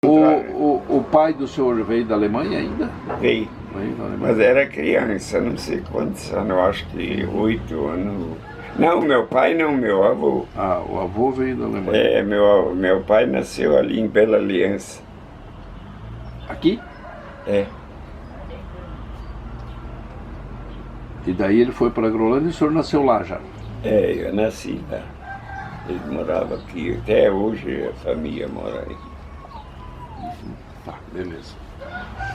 contrário. O pai do senhor veio da Alemanha ainda? Veio. Veio da Alemanha. Mas era criança, não sei quantos anos, acho que 8 anos. Não, meu pai não, meu avô. Ah, o avô veio da Alemanha. É, meu pai nasceu ali em Bela Aliança. Aqui? É. E daí ele foi para a Grolândia e o senhor nasceu lá já? É, eu nasci lá. Ele morava aqui. Até hoje a família mora aí. Tá, beleza.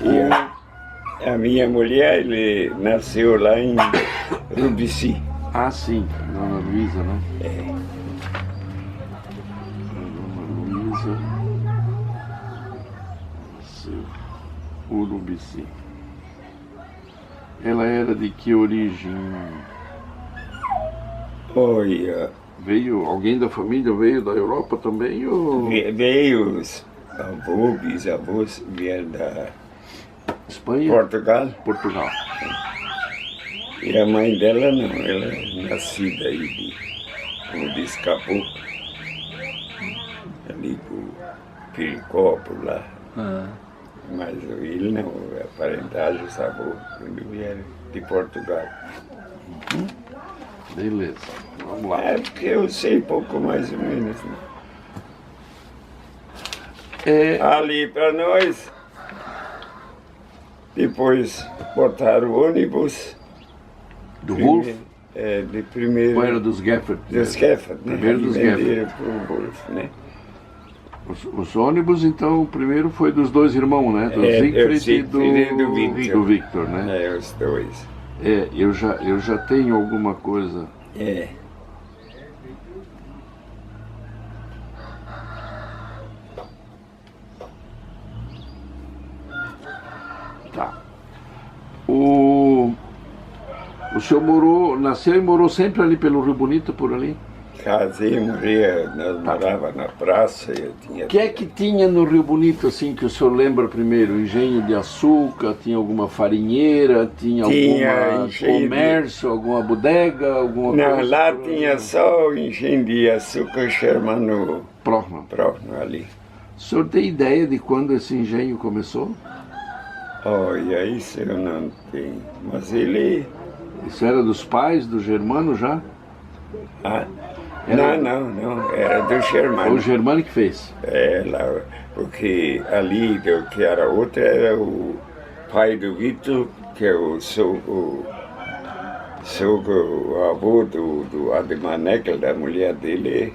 E a minha mulher, ele nasceu lá em Rubici. Ah, sim, Dona Luísa, né? É. Dona Luísa nasceu Urubici. Ela era de que origem? Olha, Veio, alguém da família veio da Europa também? Ou veio os avôs, bisavôs, vieram da Espanha? Portugal. Portugal. E a mãe dela não, ela é nascida aí de, como diz, Caboclo. Ali por Piricó, por lá. Mas ele não, a parentagem, sabor, quando vieram de Portugal. Beleza, vamos lá. É porque eu sei pouco mais ou menos, né? Ali para nós, depois botaram o ônibus. Do Wolf? É, de primeiro. Ou era dos Gafford? Dos Gafford, né? Primeiro dos Gafford. Venderam para o Wolf, né? Os ônibus, então, o primeiro foi dos dois irmãos, né? Do Siegfried e do Victor, né? É, os dois. É, eu já tenho alguma coisa. É. Tá. O senhor nasceu e morou sempre ali pelo Rio Bonito, por ali? Casei, morria, nós morávamos na praça, eu tinha... O que é que tinha no Rio Bonito, assim, que o senhor lembra primeiro? Engenho de açúcar, tinha alguma farinheira, tinha algum comércio, alguma bodega, alguma coisa? Não, lá tinha só o engenho de açúcar Shermano Próximo. ali. O senhor tem ideia de quando esse engenho começou? Olha, isso eu não tenho, mas ele... Isso era dos pais do Germano já? Ah, não, era do Germano. Foi o Germano que fez? É, lá, porque ali, que era outro, era o pai do Vitor, que é o avô do Ademar Neckel, da mulher dele,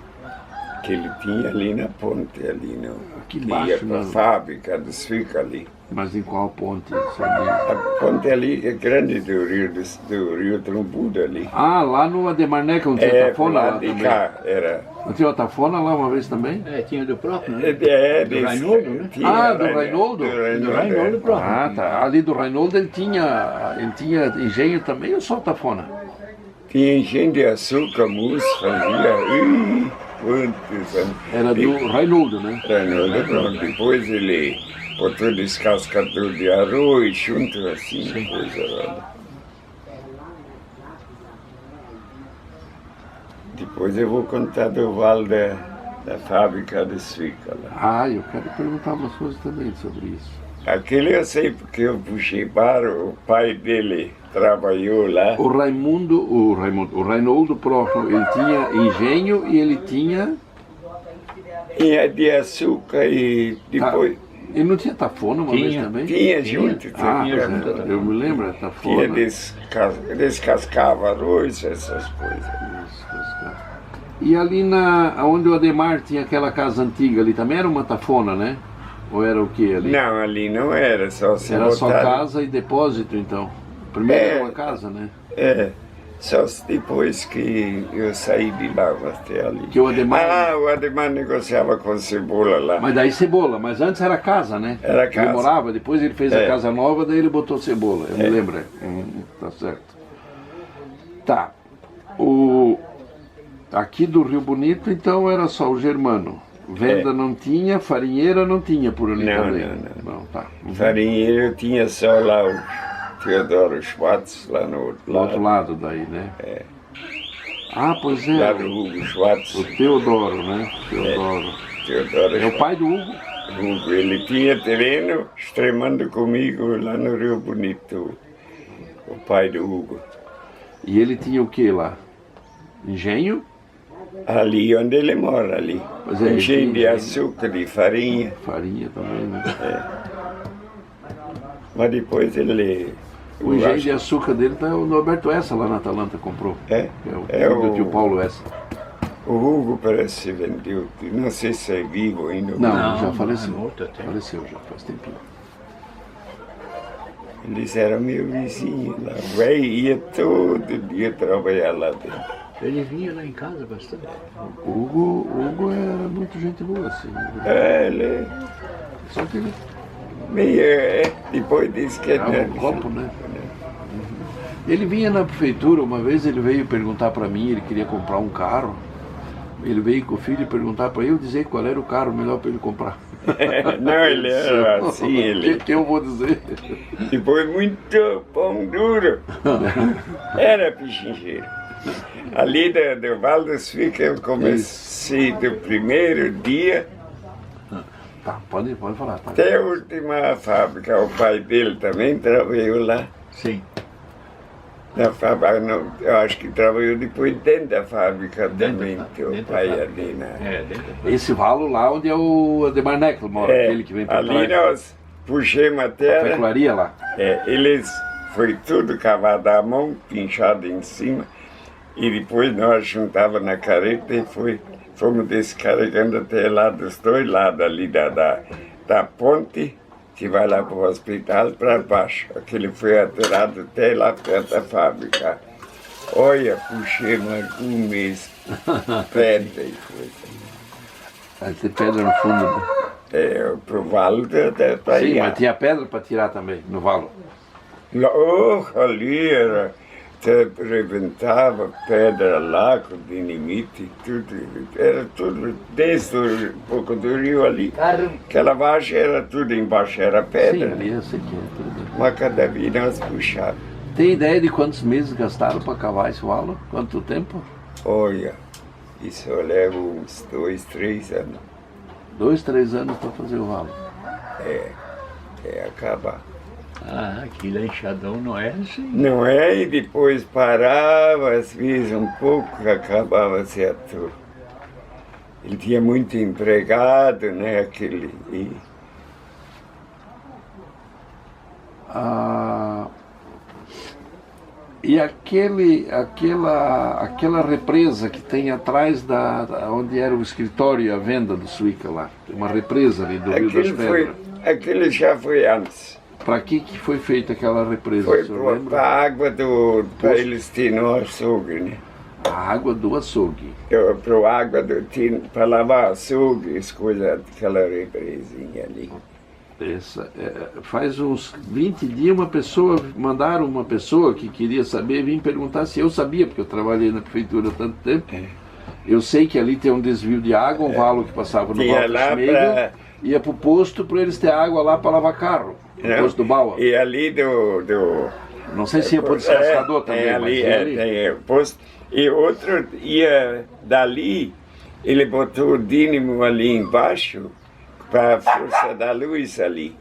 que ele tinha ali na ponte, ali no, aqui que embaixo, ia para a fábrica dos Fica ali. Mas em qual ponte? A ponte ali é grande do Rio Trombudo ali. Ah, lá no Ademar Neckel, não tinha tafona lá de também? cá, era. Não tinha uma tafona lá uma vez também? É, tinha do próprio, né? Do Reinoldo, né? Do Reinoldo? Do Reinoldo próprio. Ah, tá. Ali do Reinoldo ele tinha engenho também ou só tafona? Tinha engenho de açúcar, mousse, fazia... quantos anos. Era do Reinoldo, né? Reinoldo, pronto. Depois ele botou descascador de arroz, junto assim, coisa lá. Depois eu vou contar do vale da fábrica de Suíca lá. Ah, eu quero perguntar umas coisas também sobre isso. Aquele eu sei porque eu puxei barro, o pai dele trabalhou lá. O Reinoldo próximo, ele tinha engenho e ele tinha... Tinha de açúcar e depois... Ele não tinha tafona uma vez também? Tinha junto. Eu me lembro, tafona. Tinha descascava arroz, essas coisas. E ali onde o Ademar tinha aquela casa antiga ali, também era uma tafona, né? Ou era o que ali? Não, ali não era, só se era só casa e depósito, então. Primeiro era uma casa, né? É, só depois que eu saí de lá até ali. Que o Ademar... o Ademar negociava com Cebola lá. Mas daí Cebola, mas antes era casa, né? Era casa. Ele morava, depois ele fez a casa nova, daí ele botou Cebola, eu me lembro. Tá certo. Tá. Aqui do Rio Bonito, então, era só o Germano. Venda não tinha, farinheira não tinha por ali também. Não. Tá. Farinheira eu tinha só lá o Teodoro Schwartz, lá no outro lado. Outro lado daí, né? É. Ah, pois é. Lá do Hugo Schwartz. O Teodoro, né? Teodoro Teodoro é o pai do Hugo? Hugo, ele tinha terreno extremando comigo lá no Rio Bonito, o pai do Hugo. E ele tinha o que lá? Engenho? Ali onde ele mora, ali. Pois é, Engenho de engenho. açúcar, de farinha. Farinha também, né? Mas depois ele... O engenho de açúcar dele tá o Norberto Essa lá na Atalanta comprou. É, É o do tio Paulo Essa. O Hugo parece que vendeu, não sei se é vivo ainda. Não, já faleceu. morto até. Faleceu já, faz tempinho. Eles eram meu vizinho lá. O velho ia todo dia trabalhar lá dentro. Ele vinha lá em casa bastante. O Hugo era muito gente boa, assim. Ele Só que ele meio, depois disse que era um copo, né? Ele vinha na prefeitura, uma vez ele veio perguntar para mim, ele queria comprar um carro. Ele veio com o filho e perguntar para eu dizer qual era o carro melhor para ele comprar. Não, ele era assim, ele. O que eu vou dizer? Depois muito pão duro. Era pichincheiro. Ali do Val dos Fica eu comecei do primeiro dia Tá, pode falar. Tá. até a última fábrica. O pai dele também trabalhou lá. Sim. Na fábrica, não, eu acho que trabalhou depois dentro da fábrica também, teu dentro da pai fábrica. ali, né? É, dentro. Esse valo lá onde é o Ademar Neckel mora, aquele que vem para ali trás. nós puxemos a A terra, fencularia lá. eles foi tudo cavado à mão, pinchado em cima, e depois nós juntava na carreta e fomos descarregando até lá dos dois lados ali da ponte, que vai lá para o hospital, para baixo. Aquele foi aterrado até lá perto da fábrica. Olha, puxei mais um mês, pedra e coisa. Aí tem pedra no fundo. Né? Pro valo da Sim, Bahia. mas tinha pedra para tirar também, no valo. Ali era, rebentava pedra lá com dinamite e tudo. Era tudo, desde um pouco do rio ali. Aquela margem era tudo embaixo, era Sim, pedra. ali eu sei que é tudo. Mas cada vez nós puxávamos. Tem ideia de quantos meses gastaram para cavar esse valo? Quanto tempo? Olha, isso leva uns 2, 3 anos. 2, 3 anos para fazer o valo. É acabar. Ah, aquilo enxadão não é assim. Não é? E depois parava, às vezes um pouco, acabava certo. Ele tinha muito empregado, né? Aquele. E aquela represa que tem atrás da onde era o escritório e a venda do Suíca lá. Tem uma represa ali do Rio das Pedras. Aquele já foi antes. Para que foi feita aquela represa? Foi o senhor lembra? para a água para eles terem no açougue, né? A água do açougue. Para a água para lavar açougue, as coisas, aquela represinha ali. Faz uns 20 dias mandaram uma pessoa que queria saber, vir perguntar se eu sabia, porque eu trabalhei na prefeitura há tanto tempo. Eu sei que ali tem um desvio de água, um valo que passava no Val do Schmegel, ia para o posto para eles ter água lá para lavar carro, no posto do Bauer. E ali Não sei se ia para o descascador também, ali, mas ali. tem o posto. E outro ia dali, ele botou o dínamo ali embaixo, para a força da luz ali.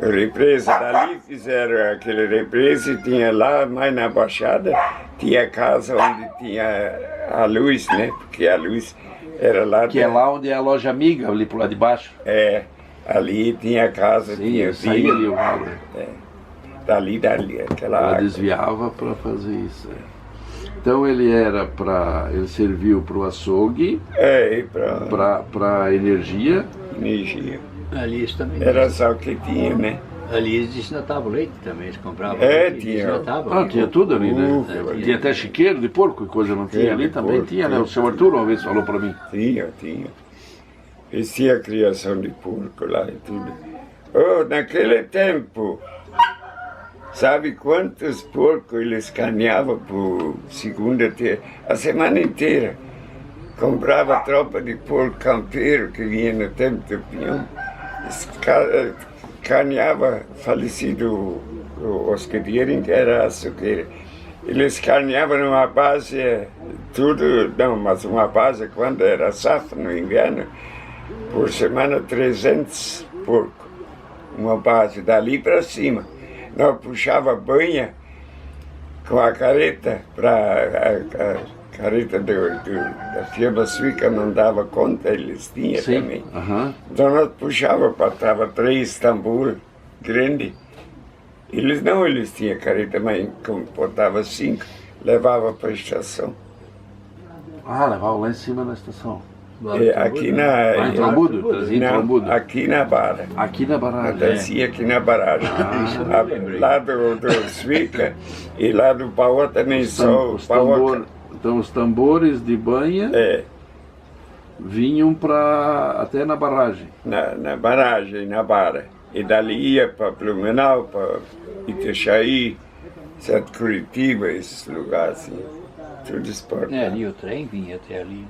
A represa dali, fizeram aquele represa e tinha lá, mais na Baixada, tinha a casa onde tinha a luz, né? Porque a luz era lá... Que é lá onde é a loja amiga, ali pro lado de baixo. Ali tinha a casa, Sim, tinha eu saí ali o valo. Dali, aquela Ela água. desviava para fazer isso. Então ele serviu para o açougue, para energia. Energia. Ali isso também. Era só o que tinha, né? Ali eles desnatavam leite também, eles compravam É, leite e tinha. desnatavam. Tinha tudo ali, né? Tinha. Tinha até chiqueiro de porco e coisa não tinha ali de também. porco, Tinha, né? O seu Arthur uma vez falou para mim. Tinha. Eles tinham a criação de porco lá e tudo. Naquele tempo, sabe quantos porcos eles caminhavam por segunda, a semana inteira? Comprava tropa de porco campeiro que vinha no tempo do Pinhão. Carneava falecido o Oscar Diering, que era açougueiro. Eles carneavam numa base, mas uma base quando era safra no inverno, por semana 300 porcos. Uma base dali para cima. Nós puxava banha com a carreta, a carreta da firma suíca não dava conta, eles tinham também. Então nós puxava, passava 3 tambor grandes. Eles tinham carreta, mas botava 5, levava para a estação. Ah, levava lá em cima na estação. Aqui na... Em Trombudo? Trazia em Trombudo? Aqui na Barra. Aqui na barragem. Trazia aqui na barragem. Lá do Suíca e lá do Paua também só. Então os tambores de banha vinham até na barragem. Na barragem, na Barra. E dali ia para Blumenau, para Itajaí, certo, Curitiba, esses lugares assim. Tudo esporte. Ali o trem vinha até ali.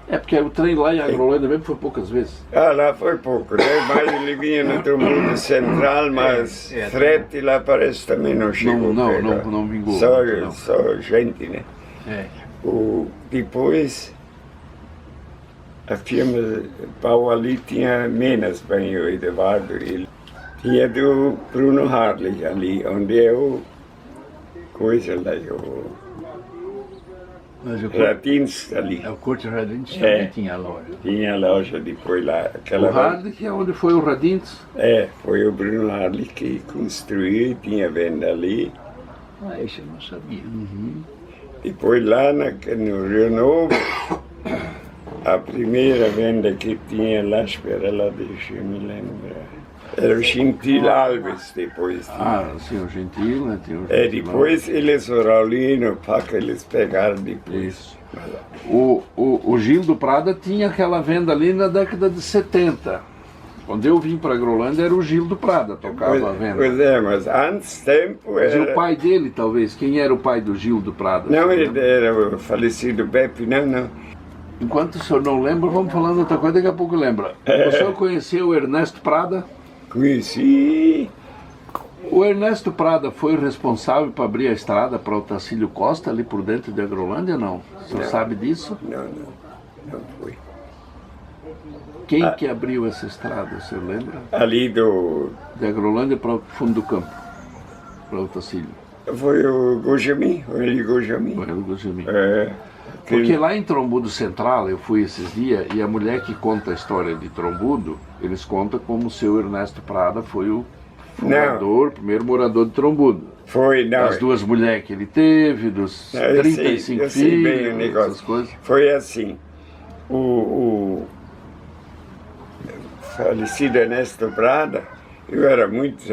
Porque o trem lá em Agrolândia mesmo foi poucas vezes. Lá foi pouco, né? Mas ele vinha no Trombudo Central, mas frete lá parece também não chegou. Não vingou. Só gente, né? Depois, a firma Pau ali tinha menos banho, Eduardo. Ele tinha do Bruno Harley ali, onde é o coisa lá, Radins ali. O Curto Radins também tinha loja. Tinha loja depois lá. O Harley, que é onde foi o Radins? Foi o Bruno Harley que construiu e tinha venda ali. Isso eu não sabia. Depois lá no Rio Novo, a primeira venda que tinha lá, espera lá, deixa eu me lembrar. Era o Gentil Alves depois. Sim, o Gentil, né? Depois eles, o Raulino, o Paco, eles pegaram depois. Isso. O Gil do Prada tinha aquela venda ali na década de 70. Quando eu vim para a Agrolândia era o Gil do Prada, tocava a venda. Pois mas antes tempo era... Mas o pai dele, talvez, quem era o pai do Gil do Prada? Não, ele era o falecido Beppe, não. Enquanto o senhor não lembra, vamos falando outra coisa, daqui a pouco lembra. O senhor conheceu o Ernesto Prada? Conheci. O Ernesto Prada foi responsável para abrir a estrada para o Tacílio Costa ali por dentro de Agrolândia, não? O senhor sabe disso? Não foi. Quem que abriu essa estrada, o senhor lembra? Ali de Agrolândia para o fundo do campo, para o Tacílio. Foi o Gojami, o Eli Gojami. Porque lá em Trombudo Central, eu fui esses dias, e a mulher que conta a história de Trombudo, eles contam como o seu Ernesto Prada foi o fundador, primeiro morador de Trombudo. Foi, não. As 2 mulheres que ele teve, dos 35 filhos, bem o negócio. Essas coisas. Foi assim, o falecido Ernesto Prada, eu era muito,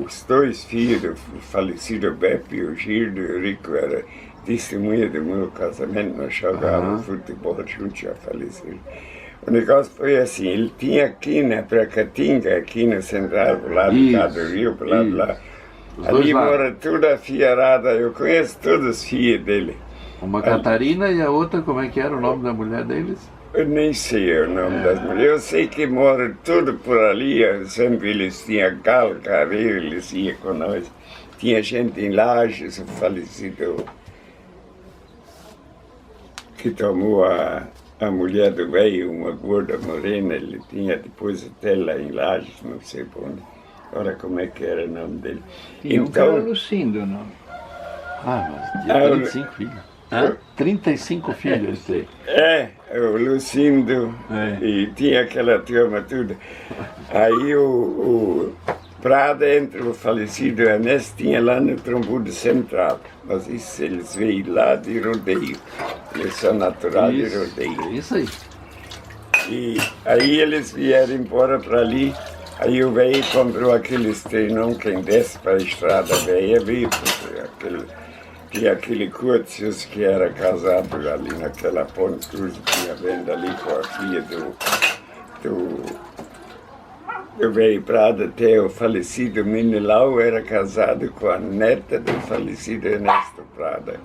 os 2 filhos do falecido Beppe, o Gildo e o Rico, era testemunha do meu casamento, nós jogávamos futebol juntos, já falecido. O negócio foi assim, ele tinha aqui na Pracatinga, aqui no central, pro lado do Rio, pro lado lá. Ali mora toda a fiarada, eu conheço todos os filhos dele. Uma Catarina e a outra, como é que era o nome da mulher deles? Eu nem sei o nome das mulheres, eu sei que mora tudo por ali, sempre eles tinham galo, carreiro, eles iam com nós. Tinha gente em Lages, o falecido que tomou a mulher do velho, uma gorda morena, ele tinha depois até lá em Lages, não sei por onde. Olha como é que era o nome dele. Então, era Lucindo, não? Mas tinha 35 filhos. 35 filhos ele tem. O Lucindo, e tinha aquela turma toda. Aí o Prada, entre o falecido Ernesto, tinha lá no Trombudo Central. Mas isso eles veio lá de Rodeio. Eles são naturais de Rodeio. Isso aí. E aí eles vieram embora para ali. Aí o velho comprou aqueles trenão, quem desce para a estrada velha, veio tinha aquele Curtius que era casado ali naquela Ponte Cruz, tinha venda ali com a filha do velho Prada, até o falecido Minilau era casado com a neta do falecido Ernesto Prada.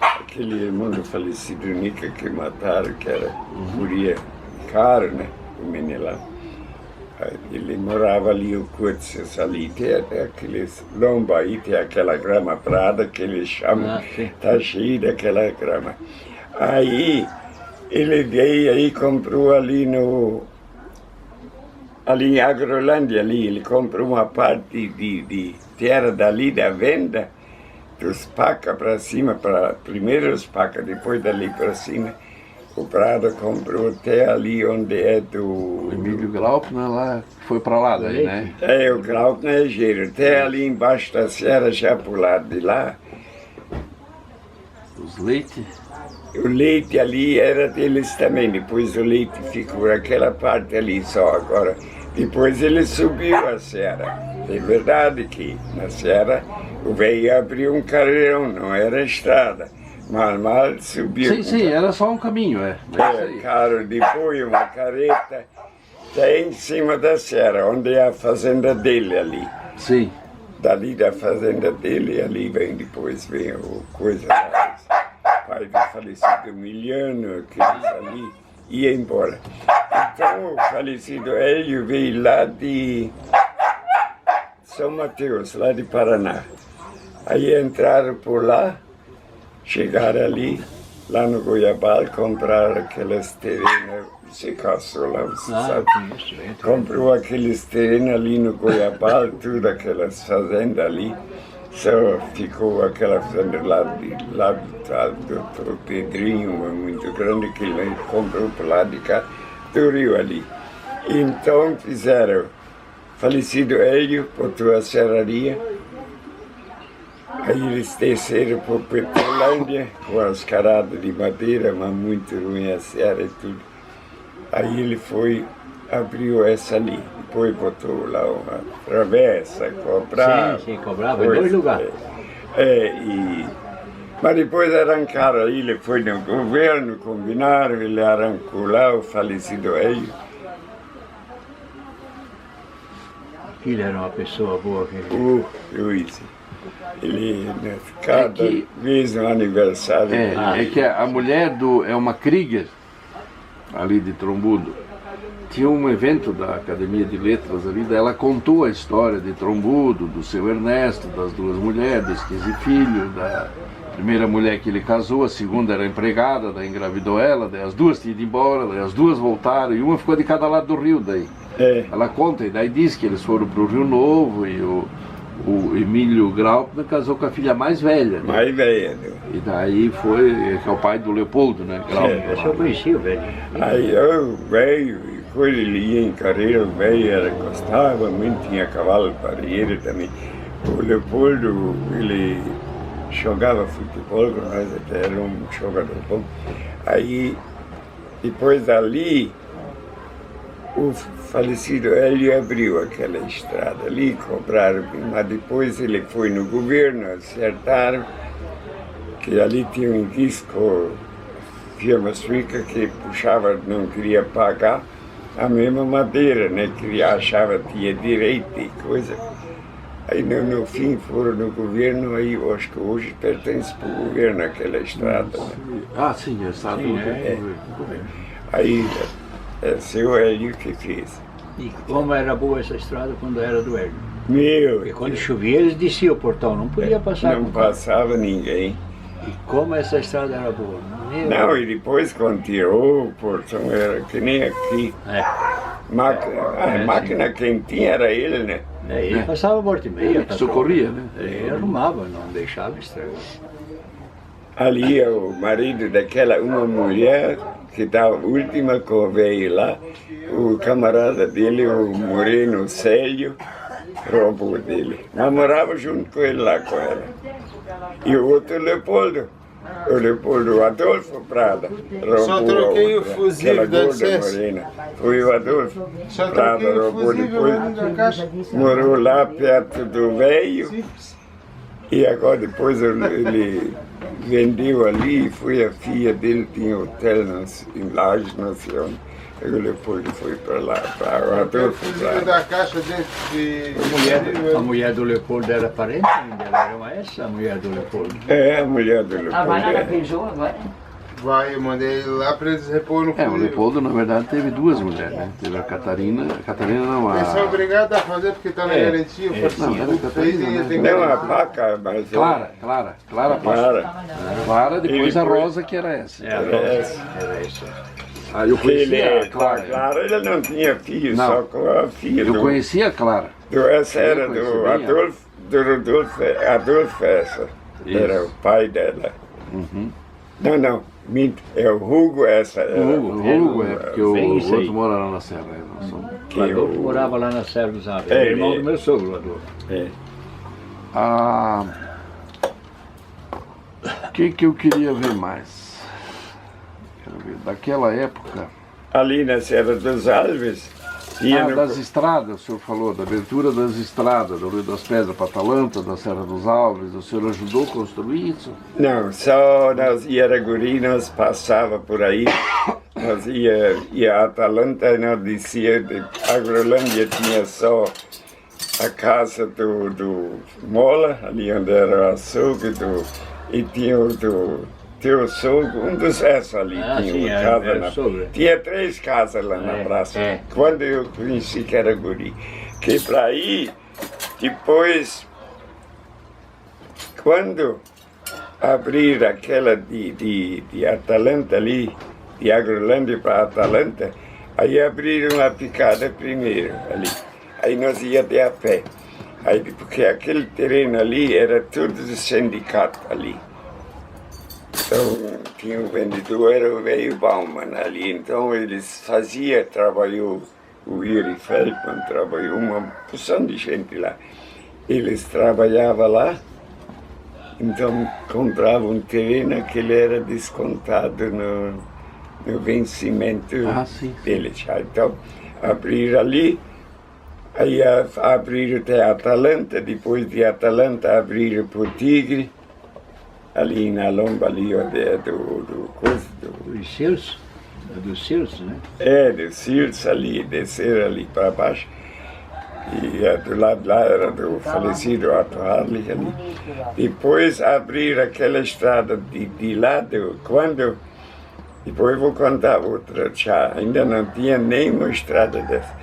Aquele irmão do falecido Nica que mataram, que era guria caro, né, o Minilau. Ele morava ali, o Curtius ali, tem aqueles lombos aí, tem aquela grama prada que eles chamam, tá cheio daquela grama. Aí ele veio aí, comprou ali em Agrolândia, ele comprou uma parte de terra dali da venda, dos Pacas para cima, primeiro os Pacas, depois dali para cima. O Prado comprou até ali onde é do... Emílio Graupner lá, foi para lá daí, né? O Graupner é giro, até ali embaixo da serra, já pro lado de lá. Os Leite? O Leite ali era deles também, depois o Leite ficou aquela parte ali só agora. Depois ele subiu a serra. É verdade que na serra o velho abriu um carreirão, não era estrada. Mal subiu. Sim, era só um caminho, Cara, depois uma carreta até em cima da serra, onde é a fazenda dele ali. Sim. Dali da fazenda dele, ali vem o coisa lá. Pai do falecido Miliano, aqueles ali, ia embora. Então o falecido Hélio veio lá de São Mateus, lá de Paraná. Aí entraram por lá, chegaram ali, lá no Goiabal, compraram aquelas terrenas, você caçou lá, você sabe? Comprou aqueles terrenos ali no Goiabal, tudo aquelas fazendas ali. Só ficou aquela fazenda lá do Pedrinho, muito grande, que ele comprou por lá de cá, do rio ali. Então fizeram, falecido Hélio, botou a serraria, aí eles desceram por Petrolândia, com as caradas de madeira, mas muito ruim a serra e tudo. Aí ele foi, abriu essa ali, depois botou lá uma travessa, cobrava. Sim, cobrava em 2 lugares. Mas depois arrancaram aí, ele foi no governo, combinaram, ele arrancou lá o falecido Hélio. Ele era uma pessoa boa. Luiz, ele, cada vez no aniversário... É que a mulher é uma Krieger, ali de Trombudo. Tinha um evento da Academia de Letras ali, daí ela contou a história de Trombudo, do seu Ernesto, das 2 mulheres, dos 15 filhos, da primeira mulher que ele casou, a segunda era empregada, daí engravidou ela, daí as 2 tinham ido embora, daí as 2 voltaram, e uma ficou de cada lado do rio daí. Ela conta, e daí diz que eles foram para o Rio Novo, e o Emílio Graupner casou com a filha mais velha. Né? Mais velha. E daí foi, que é o pai do Leopoldo, né? Graupner. Eu conheci o velho. Aí o velho, quando ele ia em carreira, o velho gostava muito, tinha cavalo para ele também. O Leopoldo, ele jogava futebol com nós, até era um jogador bom. Aí, depois dali, o falecido Hélio abriu aquela estrada ali, compraram, mas depois ele foi no governo, acertaram que ali tinha um disco, firma suíca que puxava, não queria pagar a mesma madeira, né, que achava que tinha direito e coisa. Aí no fim foram no governo, aí eu acho que hoje pertence para o governo aquela estrada. Né? Ah, sim, a estrada do governo. Aí é seu Hélio que fez. E como era boa essa estrada quando era do Hélio? Porque quando chovia eles desciam o portão, não podia passar. Não passava ninguém. E como essa estrada era boa? Não, e depois quando tirou o portão era que nem aqui. A máquina quem tinha era ele, né? Ele passava volta e meia. Socorria, né? Ele arrumava, não deixava estragar. Ali o marido daquela, uma mulher que estava última com o velho lá, o camarada dele, o Moreno Célio, roubou dele. Namorava junto com ele lá com ela. E o outro o Leopoldo Adolfo Prada, roubou só troquei o fusível da morena. Foi o Adolfo só Prada, roubou depois, morou lá perto do velho. E agora depois ele vendeu ali e foi a filha dele, tinha hotel em Lages, não sei onde. Aí o Leopoldo foi para lá, para o Adolfo Prada. Da caixa dentro de... A mulher do Leopoldo era parente dela, era essa a mulher do Leopoldo. É, a mulher do Leopoldo. Trabalha na Peugeot agora? vai, eu mandei ele lá para eles repor no fuzil. O Leopoldo, na verdade, teve duas mulheres, né? Teve a Catarina não, Eles são obrigados a fazer porque está na garantia. Não, era a Catarina, né? Não, a Paca, mas... Clara Paca. Clara, depois a Rosa, que era essa. Era essa. Aí eu conhecia a Clara. Clara, ele não tinha filho, só com a filha. Eu conhecia a Clara. Essa era do Adolfo essa. Era o pai dela. Não, minto, é o Hugo essa. O Hugo porque o outro mora lá na Serra. O Adolfo morava lá na Serra dos Aves. É irmão do meu sogro, o Adolfo. O que eu queria ver mais? Quero ver, daquela época... Ali na Serra dos Alves... das estradas, o senhor falou, da abertura das estradas, do Rio das Pedras para Atalanta, da Serra dos Alves, o senhor ajudou a construir isso? Não, só nós Iaraguri, nós passava por aí, nós ia a Atalanta e nós descia, a Grolândia tinha só a casa do Mola, ali onde era o açougue, e tinha o teu sogro, um dos ali, tinha uma casa tinha 3 casas lá na praça. Quando eu conheci que era guri. Que para aí, depois, quando abrir aquela de Atalanta ali, de Agrolândia para Atalanta, aí abriram a picada primeiro ali. Aí nós ia de a pé. Aí, porque aquele terreno ali era tudo do sindicato ali. Então, tinha o vendedor, era o velho Bauman ali, então eles trabalhou o Iri Feldman, trabalhou uma porção de gente lá. Eles trabalhavam lá, então compravam um terreno que ele era descontado no vencimento deles. Então, abriram ali, aí abriram até Atalanta, depois de Atalanta abriram para o Tigre, ali na lomba ali, onde é do Circe? Do Circe, né? Do Circe ali, descer ali para baixo. E do lado lá era do falecido Otto Harley ali. Depois abriram aquela estrada de lado, quando... Depois vou contar outra, já. Ainda não tinha nenhuma estrada dessa.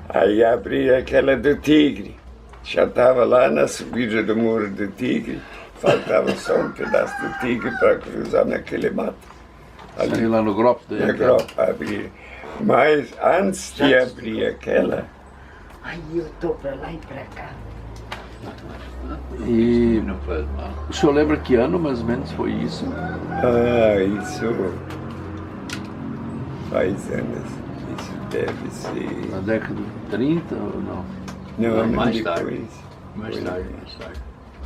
Aí abriram aquela do Tigre. Já estava lá na subida do Muro do Tigre. Faltava só um pedaço do Tigre para cruzar naquele mato. Ali lá no Gropo? No Gropo, abrir. Mas antes de abrir aquela... Aí eu estou para lá e para cá. E o senhor lembra que ano mais ou menos foi isso? Isso faz anos. Isso deve ser... Na década de 30 ou não? Não, mais tarde. Depois. Mais tarde.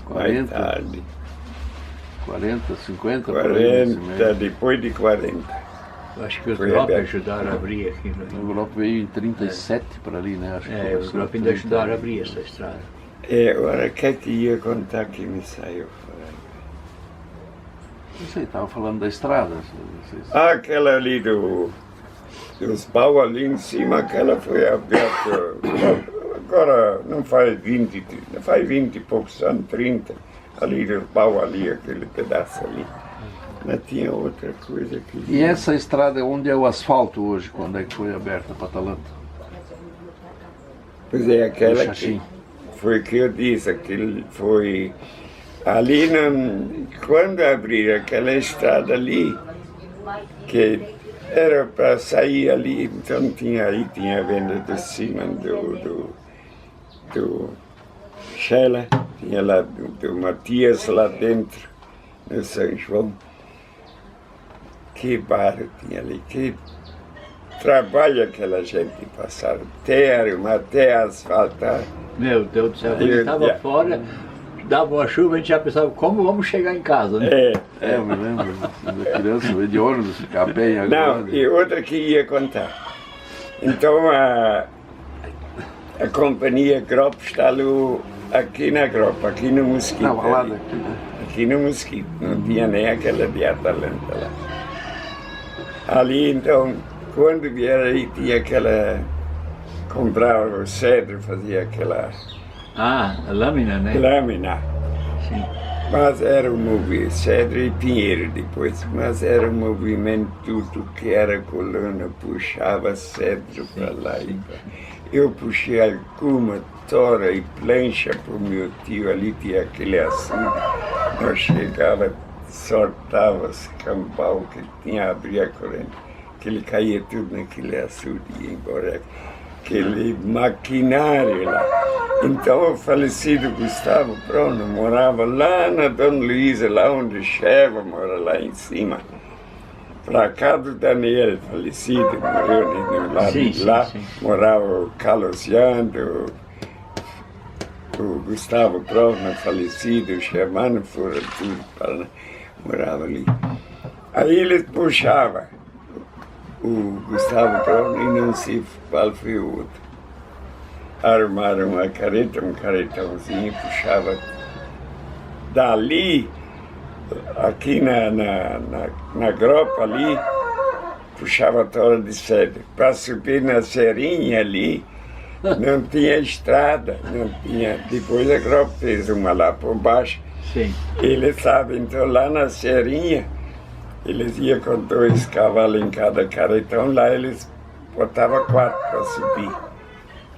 40, mais tarde. 40, 50, 40, depois de 40. Eu acho que os Gropp ajudaram a abrir aquilo. O Gropp veio em 37 para ali, né? Acho que os Gropp ainda ajudaram a abrir essa estrada. Agora, o que ia contar que me saiu fora? Não sei, estava falando da estrada. Aquela ali dos baús ali em cima, aquela foi aberta. Agora não faz 20 e poucos anos, 30. Ali dos baús ali, aquele pedaço ali. Mas tinha outra coisa que... E essa estrada, onde é o asfalto hoje, quando é que foi aberta para Atalanta? Pois é, aquela que foi que eu disse, aquele foi... Ali, quando abriram aquela estrada ali, que era para sair ali, então tinha a venda de cima do Sheila, tinha lá do Matias lá dentro, no São João. Que barro tinha ali, que trabalho aquela gente passava, até asfaltar. Meu Deus do céu, ele estava fora, dava uma chuva, a gente já pensava, como vamos chegar em casa, né? Eu me lembro, da criança, veio de ônibus, ficar a pé agora. Não, e outra que ia contar. Então a companhia Gropp instalou aqui na Gropp, aqui no Mosquito. Não, lá daqui, né? Aqui no Mosquito, não tinha nem aquela de Atalanta lá. Ali então, quando vieram aí, tinha aquela... Comprava o cedro, fazia aquela... A lâmina, né? Lâmina. Sim. Mas era um movimento, Cedro e Pinheiro depois, mas era um movimento tudo que era coluna, puxava Cedro para lá. Eu puxei alguma tora e plancha para o meu tio, ali tinha aquele açude. Nós chegava, soltava esse campal que tinha, abria a corrente, que ele caía tudo naquele açude e ia embora. Aquele maquinário lá. Então o falecido Gustavo Prono morava lá na Dona Luísa, lá onde o Cheva mora, lá em cima. Para cá do Daniel, falecido, morreu no lado de lá. Morava o Carlos Yando, o Gustavo Prono, falecido, o Germano, foram tudo para lá, morava ali. Aí eles puxavam o Gustavo Prono e não sei qual foi o outro. Armaram uma careta, um caretãozinho, puxava dali, aqui na gropa ali, puxava a tora de cedro. Para subir na serinha ali, não tinha estrada, não tinha. Depois a gropa fez uma lá por baixo. Sim. Eles sabem, então lá na serinha, eles iam com 2 cavalos em cada caretão, lá eles botavam 4 para subir.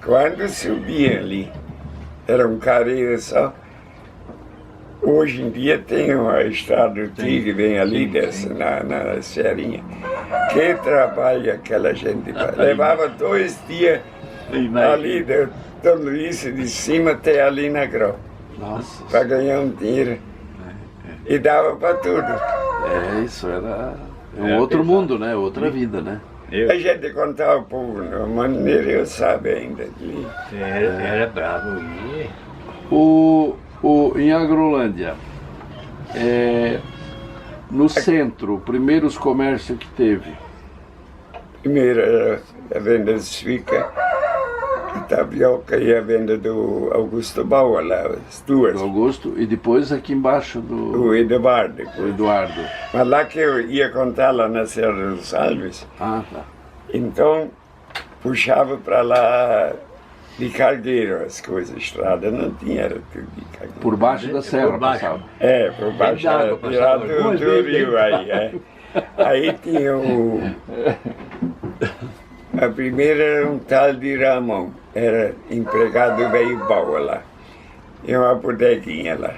Quando subia ali, era um careiro só. Hoje em dia tem uma estrada do Tigre, vem ali, desce na serinha. Que trabalho aquela gente faz. Levava 2 dias ali, do Dom Luís de cima até ali na gropa. Nossa. Para ganhar um dinheiro. E dava para tudo. Isso era um outro mundo, né? Outra vida, né? A gente contava ao povo de uma maneira, eu sabe ainda. Era bravo. Em Agrolândia, no centro, primeiros comércios que teve? Primeiro era a venda de Suíca, tapioca e a venda do Augusto Bauer lá, as duas. Do Augusto e depois aqui embaixo do Eduardo. O Eduardo. Mas lá que eu ia contar lá na Serra dos Alves, tá. Então puxava para lá de cargueiro as coisas, estrada não tinha, era tudo de cargueiro. Por baixo da serra passava. Por baixo era tirado do rio aí. Aí tinha a primeira era um tal de Ramon, era empregado do velho Bauer lá, e uma bodeguinha lá.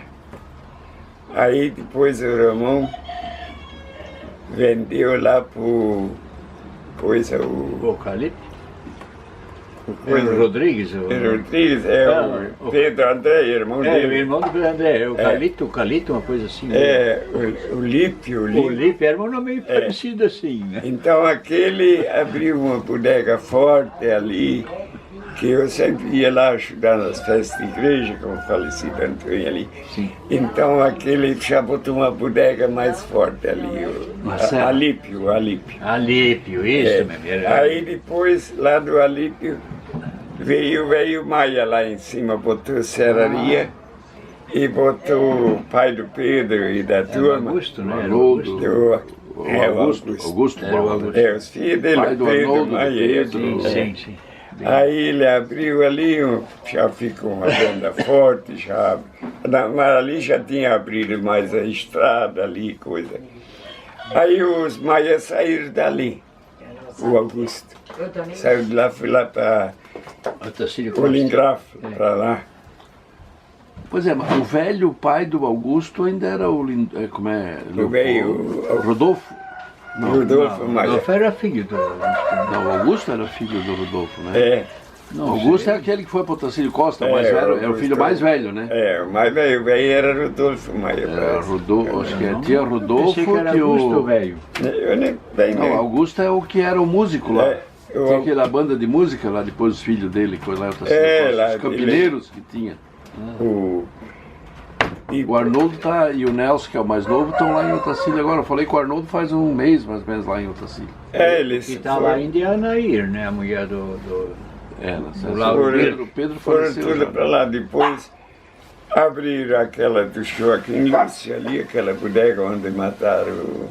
Aí depois o Ramon vendeu lá pro coisa o Calito? O Rodrigues? O Rodrigues, o Pedro André, irmão dele. O irmão do Pedro André, o Calito, uma coisa assim. O Lípio. O Lípio era um nome meio parecido assim, né? Então aquele abriu uma bodega forte ali, que eu sempre ia lá ajudar nas festas de igreja, com o falecido Antônio ali. Sim. Então aquele já botou uma bodega mais forte ali, Alípio. Alípio, isso mesmo. Aí depois, lá do Alípio, veio Maia lá em cima, botou serraria e botou o pai do Pedro e da turma. Augusto, né? Augusto. Augusto. Os filhos dele, pai do Pedro, Arnoldo, Maia. Sim. Aí ele abriu ali, já ficou uma venda forte, já. Mas ali já tinha abrido mais a estrada ali, coisa. Aí os Maia saíram dali, o Augusto. Saiu de lá, foi lá para Olingraf, para lá. Pois é, mas o velho pai do Augusto ainda era o Rodolfo? Não, Rodolfo Maia. Rodolfo era filho do Augusto. Não, o Augusto era filho do Rodolfo, né? Não, Augusto é aquele que foi para o Otacílio Costa, mas era o filho mais velho, né? O mais velho, o velho era Rodolfo Maia. Acho que tinha Rodolfo que o velho. Não, Augusto é o que era o músico lá. Tinha aquela banda de música lá, depois os filhos dele, que foi lá os campineiros que tinha. O Arnoldo e o Nelson, que é o mais novo, estão lá em Otacílio agora. Eu falei com o Arnoldo faz um mês, mais ou menos, lá em Otacílio. Eles está lá em Indianair, né? A mulher do Pedro foram tudo para lá. Depois abriram aquela do Joaquim Lúcio ali, aquela bodega onde mataram.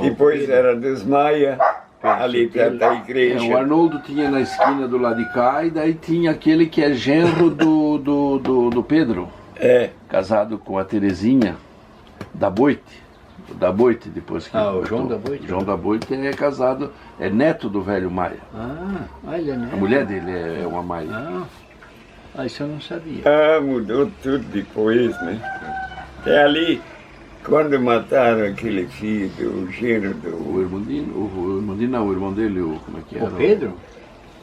Depois era dos Maia, ali perto da igreja. O Arnoldo tinha na esquina do lado de cá, e daí tinha aquele que é genro do Pedro. Casado com a Terezinha. da Boite. Da Boite, depois que... Ah, o João da Boite. João da Boite é casado, é neto do velho Maia. Ah, olha, né? A mulher dele é uma Maia. Ah, isso eu não sabia. Ah, mudou tudo depois, né? É ali, quando mataram aquele filho do genro do... O Irmandino não, o irmão dele, como é que era? O Pedro?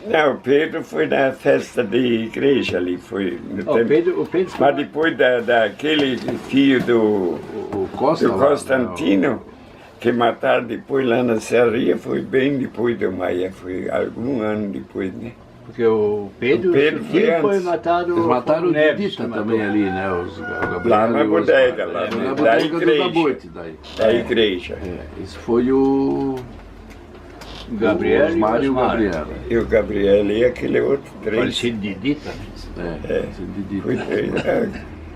Não, o Pedro foi na festa de igreja ali, foi no tempo. O Pedro foi... Mas depois daquele filho do O Costa, do Constantino, que mataram depois lá na Serria, foi bem depois do Maia, foi algum ano depois, né? Porque o Pedro foi matado... Eles mataram o Neves, Dita também ali, né? Lá na bodega, lá na da bodega igreja. da Boite, daí. Da igreja. Esse foi o... Gabriel o Osmar e o Gabriel. E o Gabriel e aquele outro três. Falecido de Dita, né? Foi três.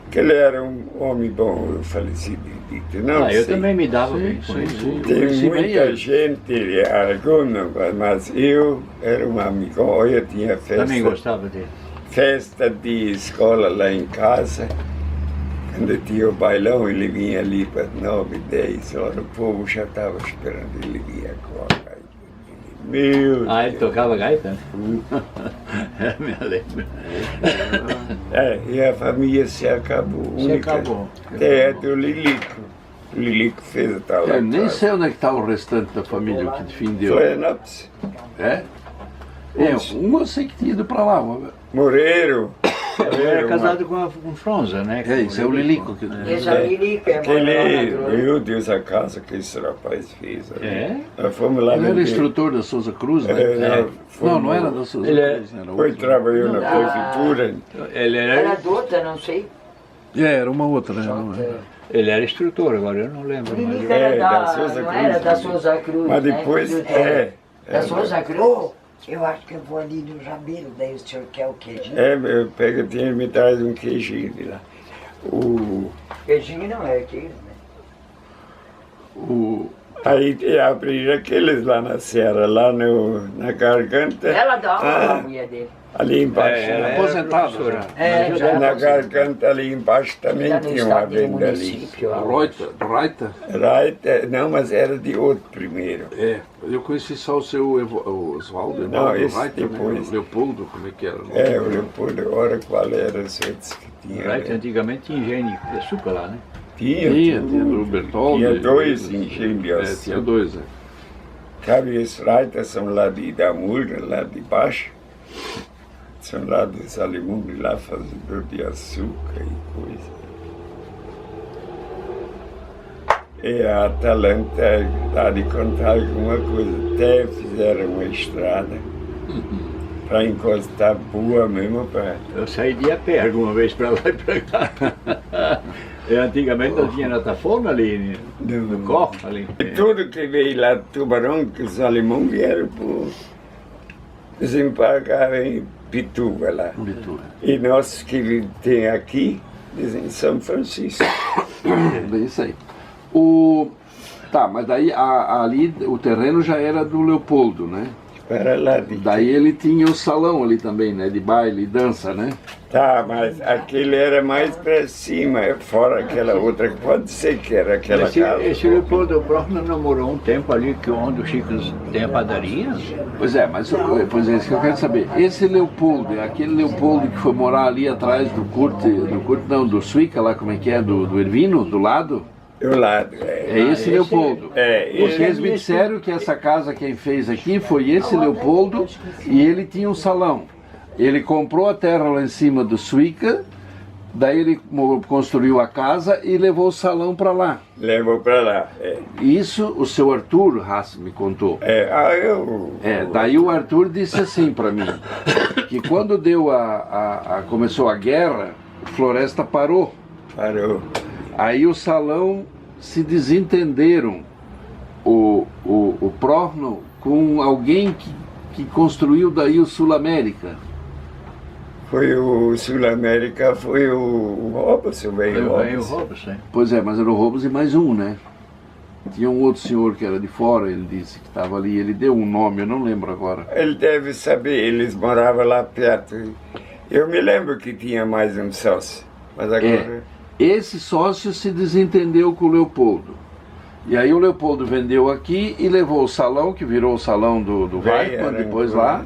Que ele era um homem bom, o falecido Dita. Não eu sei. também me dava bem com ele. Tem muita gente, alguma, mas eu era um amigo. Eu tinha festa. Também gostava dele. Festa de escola lá em casa. Quando tinha o bailão, ele vinha ali para 9, 10 horas. O povo já estava esperando ele vir agora. Meu Ah, ele tocava gaita? Me lembro. E a família se acabou. Se acabou. É do Lilico. O Lilico fez a tal. Eu nem sei onde é que está o restante da família, o que defendeu. Florianópolis. É? Um eu sei que tinha ido para lá. Moreiro. Ele era casado com Fronza, né? Isso é o Lilico. Esse é o Lilico, é Aquele, meu Deus, a casa que esse rapaz fez. Nós fomos lá. Ele era instrutor da Souza Cruz, né? Não era da Souza Cruz. Foi, trabalhou na prefeitura. Ele Era de outra, não sei. Era uma outra, né? Ele era instrutor, agora eu não lembro. O Mas... Lilico era da Souza não Cruz, era da né? Souza Cruz, Mas né? depois, Da Souza Cruz. Eu acho que eu vou ali no Jabeiro, daí o senhor quer o queijinho? eu pego, me traz um queijinho de lá. Queijinho não é queijo, né? Aí abriram aqueles lá na serra, lá na garganta. Ela dá aula, a mulher dele. Ali embaixo. ela aposentada já. Já Na garganta ali embaixo também Lá no tinha uma estado do venda ali. município. Reiter, não, mas era de outro primeiro. Eu conheci só o seu Oswaldo, Não, esse Reiter, depois. né? O Leopoldo, como é que era? O Leopoldo, agora qual era os outros que tinha? Right, antigamente tinha engenho de açúcar lá, né? Tinha o Bertoldo. Tinha dois engenhos. Tinha dois, Sabe, os Reiter são lá da Murga, lá de baixo. São lá dos alemães, lá fazedor de açúcar e coisa. E a Atalanta dá de contar alguma coisa. Até fizeram uma estrada para encostar boa mesmo. Eu saí de a pé alguma vez para lá e para cá. Antigamente não tinha plataforma ali, no corpo ali. E tudo que veio lá de Tubarão, que os alemães vieram desembarcar em Pituba lá. E nós que tem aqui, dizem São Francisco. É isso aí. Tá, mas daí ali o terreno já era do Leopoldo, né? Para lá daí ele tinha o salão ali também, né? De baile e dança, né? Tá, mas aquele era mais para cima, fora aquela outra, pode ser que era aquela casa. Esse Leopoldo Brockman namorou um tempo ali onde o Chico tem a padaria? Pois é, mas é isso que eu quero saber. Esse Leopoldo, é aquele Leopoldo que foi morar ali atrás do Suica lá, como é que é, do Ervino, do lado? Do lado, É esse Leopoldo. Vocês me disseram que essa casa quem fez aqui foi esse Leopoldo e ele tinha um salão. Ele comprou a terra lá em cima do Suica, daí ele construiu a casa e levou o salão para lá. Levou para lá, Isso o seu Arthur Haas me contou. Daí o Arthur disse assim para mim, que quando deu começou a guerra, Floresta parou. Aí o salão se desentenderam, o Prochnow com alguém que construiu daí o Sul América. Foi o Sul América, foi o Robson, o Robson. Pois é, mas era o Robson e mais um, né? Tinha um outro senhor que era de fora, ele disse que estava ali, ele deu um nome, eu não lembro agora. Ele deve saber, eles moravam lá perto. Eu me lembro que tinha mais um sócio, mas agora... Esse sócio se desentendeu com o Leopoldo. E aí o Leopoldo vendeu aqui e levou o salão, que virou o salão do Weidmann, depois lá,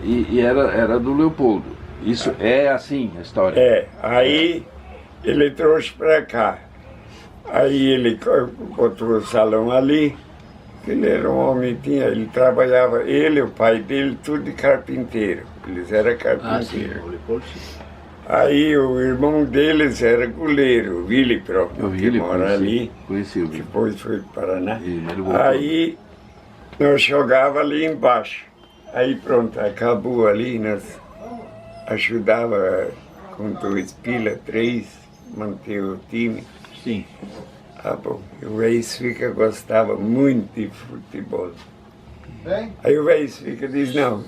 e era do Leopoldo. Isso é assim a história. Aí ele trouxe para cá. Aí ele botou o salão ali. Ele era um homem, ele trabalhava, ele, o pai dele, tudo de carpinteiro. Eles eram carpinteiros. Aí o irmão deles era goleiro, o Willy próprio, que mora ali. Conheci o Willy. Depois foi para o Paraná. Aí nós jogava ali embaixo. Aí pronto, acabou ali, nós ajudava com 2 pila, 3, manter o time. Sim. Ah, bom, o Benfica gostava muito de futebol. Aí o Benfica diz, não,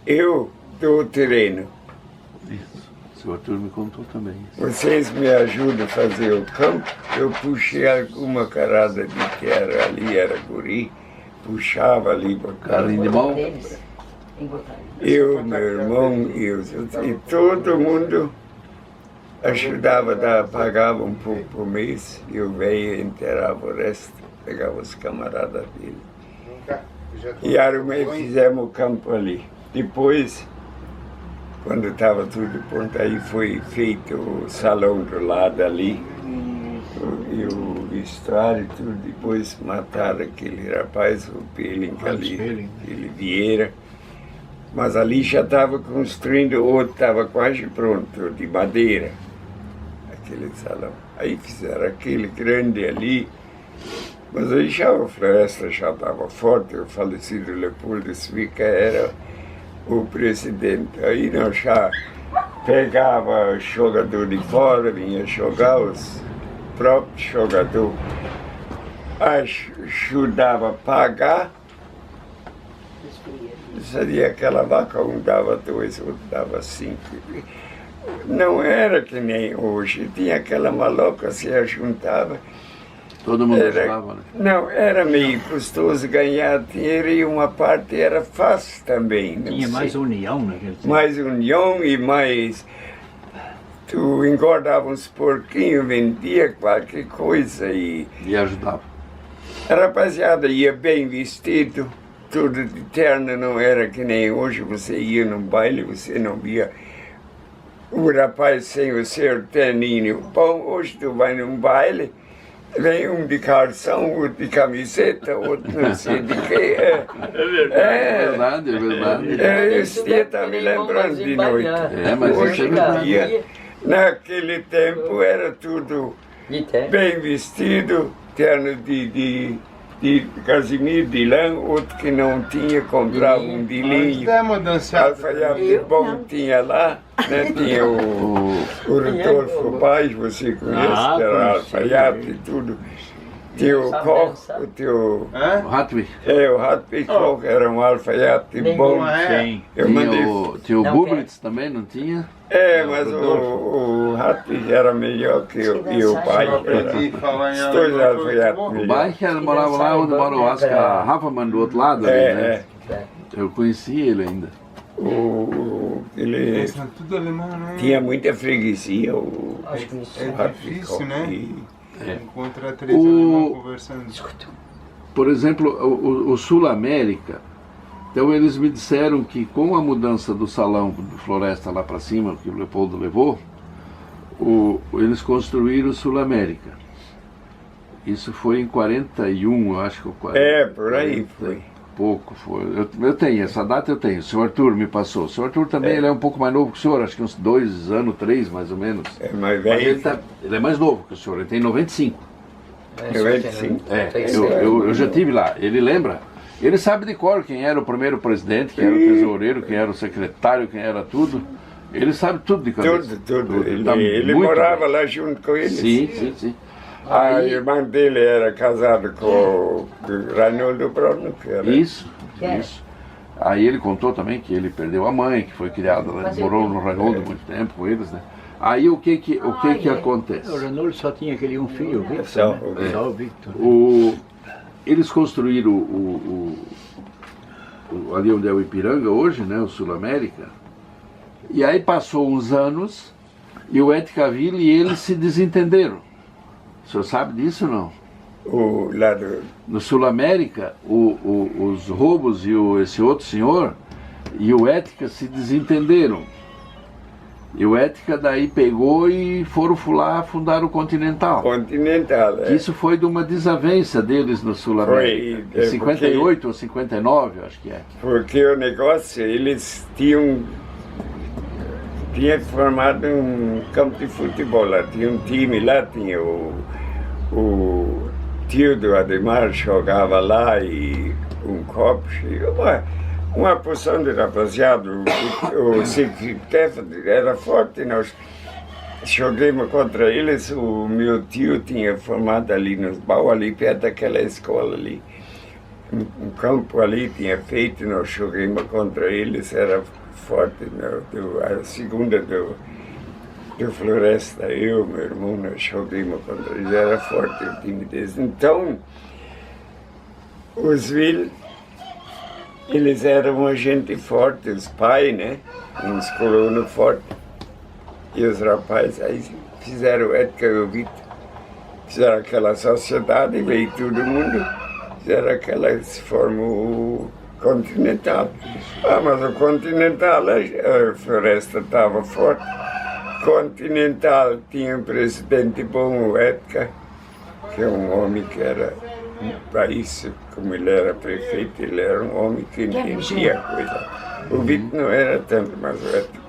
eu dou o terreno. Isso, o senhor Arthur me contou também. Vocês me ajudam a fazer o campo, eu puxei alguma carada de terra ali, era guri, puxava ali para carrinho de mão. Eu, meu irmão e todo mundo ajudava, pagava um pouco por mês, e o velho inteirava o resto, pegava os camaradas dele. E arrumei, fizemos o campo ali. Depois, quando estava tudo pronto, aí foi feito o salão do lado ali, e o vestuário e tudo. Depois mataram aquele rapaz, o Pelinka ali, ele Vieira. Mas ali já estava construindo outro, estava quase pronto, de madeira, aquele salão. Aí fizeram aquele grande ali, mas aí já a floresta já estava forte, o falecido Leopoldo Svica era o presidente. Aí nós já pegava o jogador de fora, vinha jogar, os próprios jogadores ajudava a pagar. Seria aquela vaca, um dava 2, outro dava 5. Não era que nem hoje, tinha aquela maloca, se ajuntava. Todo mundo gostava, né? Não, era meio custoso ganhar dinheiro e uma parte era fácil também. Tinha mais união naquele tempo. Mais união e mais... Tu engordava uns porquinhos, vendia qualquer coisa e ajudava. A rapaziada ia bem vestido. Tudo de terno, não era que nem hoje, você ia num baile, você não via o rapaz sem o seu terninho. Bom, hoje tu vai num baile, vem um de calção, outro de camiseta, outro não sei de quê. É verdade, é verdade. Esse dia está me lembrando de noite. Mas hoje em dia, naquele tempo era tudo bem vestido, terno de casimiro, de lã, outro que não tinha, comprava um de linho. Alfaiate bom tinha lá, né? Tinha o Rodolfo Paz, você conhece, que era alfaiate e tudo. Tinha o Koch, o teu... O Hartwig. O Hartwig Koch era um alfaiate bom. Eu mandei... Tinha o Bublitz também, não tinha? Mas o Hartwig era melhor que o pai. Os dois alfaiates melhores. O pai morava lá onde mora o Oscar Hafermann, do outro lado, ali, né? Eu conheci ele ainda. Ele tinha muita freguesia, o Hartwig Koch. Encontrar 3 alemães conversando. Por exemplo, o Sul-América, então eles me disseram que com a mudança do salão do Floresta lá para cima, que o Leopoldo levou, eles construíram o Sul-América. Isso foi em 41, eu acho que 40. Por aí foi. Pouco foi. Eu tenho, essa data eu tenho. O senhor Arthur me passou. O senhor Arthur também ele é um pouco mais novo que o senhor, acho que uns 2 anos, 3 mais ou menos. Mais velho. Mas ele é mais novo que o senhor, ele tem 95. 95. Eu já estive lá. Ele lembra? Ele sabe de cor quem era o primeiro presidente, quem era o tesoureiro, quem era o secretário, quem era tudo. Ele sabe tudo de cabeça. Tudo. Ele morava lá junto com ele. Sim. A irmã dele era casada com o Reinoldo Bruno. Isso. Aí ele contou também que ele perdeu a mãe, que foi criada, morou no Reinoldo muito tempo com eles, né? Aí o que acontece? O Reinoldo só tinha aquele um filho, o Victor. Só o Victor. Eles construíram ali onde é o Ipiranga hoje, né, o Sul-América, e aí passou uns anos E o Etkaville e ele se desentenderam. O senhor sabe disso ou não? No Sul América, os Robos e esse outro senhor e o Ética se desentenderam. E o Ética daí pegou e foram lá fundar o Continental. Continental, é. Isso foi de uma desavença deles no Sul América. Em 58 ou 59, eu acho que é. Porque o negócio, eles tinham formado um campo de futebol lá. Tinha um time lá, tinha o tio do Ademar jogava lá e um copo cheio. Uma porção de rapaziada, o Siegfried era forte, nós jogamos contra eles, o meu tio tinha formado ali nos baús, ali perto daquela escola ali, um campo ali tinha feito, nós jogamos contra eles, era forte, a segunda do Floresta, eu, meu irmão, nós jogamos contra eles, era forte o time deles. Então, os Ville, eles eram uma gente forte, os pais, né? Uns colonos fortes. E os rapazes aí fizeram Ética e o Vitor. Fizeram aquela sociedade, veio todo mundo. Fizeram aquela, se formou o Continental. Mas o Continental, a Floresta estava forte. Continental tinha um presidente bom, o Ética, que é um homem que era... Para isso, como ele era prefeito, ele era um homem que entendia a coisa. O Vitor não era tanto, mas o Ética.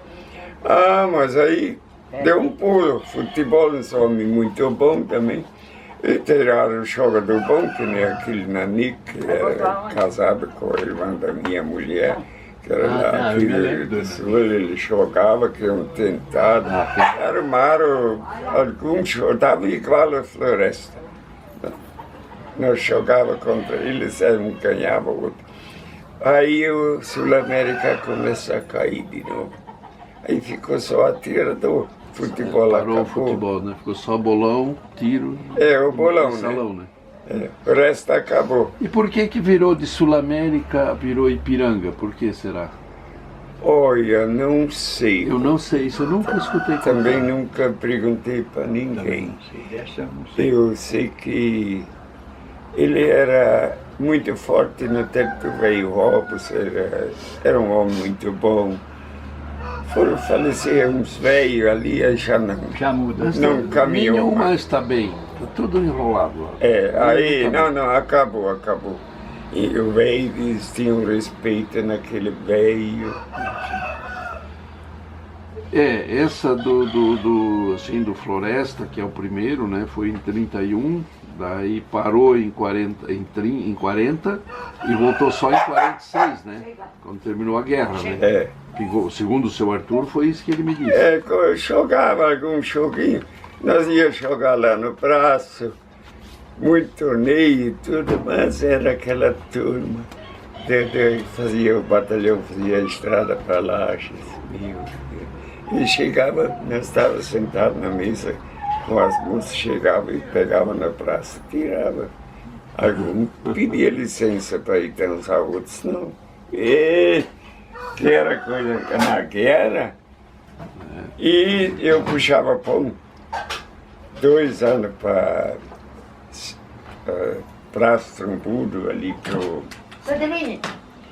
Mas aí deu um pulo. Futebol, um homem muito bom também. E tiraram um jogador bom, que nem aquele Nanic, que era casado com a irmã da minha mulher, que era lá filho do Sul, ele jogava, que era um tentado. Armaram alguns, jogavam igual a Floresta. Nós jogávamos contra eles, um ganhava o outro. Aí o Sul-América começou a cair de novo. Aí ficou só atirador. Futebol parou acabou. O futebol, né? Ficou só bolão, tiro. O bolão, salão, né? O resto acabou. E por que virou de Sul-América, virou Ipiranga? Por que será? Olha, não sei. Eu não sei, isso eu nunca escutei. Também nunca perguntei para ninguém. Eu sei que ele era muito forte no tempo que veio Robos, era um homem muito bom. Foram falecer uns velhos ali, já muda. Não caminhou. Nenhum mais está bem, está tudo enrolado. Aí, não, acabou. E o velho, eles tinham respeito naquele velho. Essa do Floresta, que é o primeiro, né, foi em 31, daí parou em 40 e voltou só em 46, né, quando terminou a guerra, né. Segundo o seu Arthur, foi isso que ele me disse. Jogava algum joguinho, nós íamos jogar lá no braço, muito torneio e tudo, mas era aquela turma. Fazia o batalhão, fazia a estrada para lá, e chegava, nós estávamos sentados na mesa com as moças, chegava e pegava na praça, tirava. Algum pedia licença para ir dançar, outros não. Que era coisa na guerra. E eu puxava pão 2 anos para Praça Trombudo, ali pro